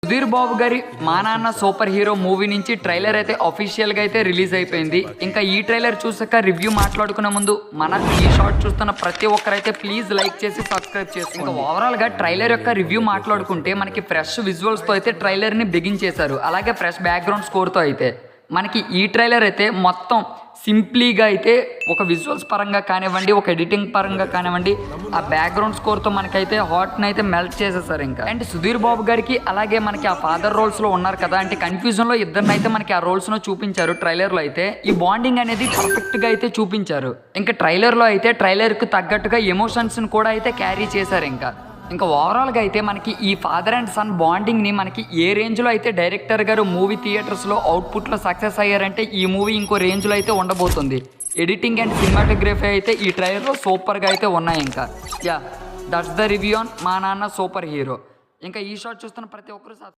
సుధీర్ బాబు గారి మా నాన్న సూపర్ హీరో మూవీ నుంచి ట్రైలర్ అయితే అఫీషియల్ గా అయితే రిలీజ్ అయిపోయింది. ఇంకా ఈ ట్రైలర్ చూసాక రివ్యూ మాట్లాడుకునే ముందు మన ఈ షార్ట్ చూస్తున్న ప్రతి ఒక్కరైతే ప్లీజ్ లైక్ చేసి సబ్స్క్రైబ్ చేసి, ఇంకా ఓవరాల్ గా ట్రైలర్ యొక్క రివ్యూ మాట్లాడుకుంటే మనకి ఫ్రెష్ విజువల్స్ తో అయితే ట్రైలర్ ని బిగించేశారు. అలాగే ఫ్రెష్ బ్యాక్గ్రౌండ్ స్కోర్ తో అయితే మనకి ఈ ట్రైలర్ అయితే మొత్తం సింప్లీగా అయితే ఒక విజువల్స్ పరంగా కానివ్వండి, ఒక ఎడిటింగ్ పరంగా కానివ్వండి, ఆ బ్యాక్గ్రౌండ్ స్కోర్తో మనకైతే హార్ట్ని అయితే మెల్ట్ చేసేసారు. ఇంకా అండ్ సుధీర్ బాబు గారికి అలాగే మనకి ఆ ఫాదర్ రోల్స్లో ఉన్నారు కదా, అంటే కన్ఫ్యూజన్లో ఇద్దరిని అయితే మనకి ఆ రోల్స్ను చూపించారు. ట్రైలర్లో అయితే ఈ బాండింగ్ అనేది పర్ఫెక్ట్గా అయితే చూపించారు. ఇంకా ట్రైలర్లో అయితే ట్రైలర్కి తగ్గట్టుగా ఎమోషన్స్ని కూడా అయితే క్యారీ చేశారు. ఇంకా ఓవరాల్గా అయితే మనకి ఈ ఫాదర్ అండ్ సన్ బాండింగ్ని మనకి ఏ రేంజ్లో అయితే డైరెక్టర్ గారు మూవీ థియేటర్స్లో అవుట్పుట్లో సక్సెస్ అయ్యారంటే ఈ మూవీ ఇంకో రేంజ్లో అయితే ఉండబోతుంది. ఎడిటింగ్ అండ్ సినిమాటోగ్రఫీ అయితే ఈ ట్రైలర్లో సూపర్గా అయితే ఉన్నాయి. ఇంకా దట్స్ ద రివ్యూ ఆన్ మా నాన్న సూపర్ హీరో. ఇంకా ఈ షాట్ చూస్తున్న ప్రతి ఒక్కరు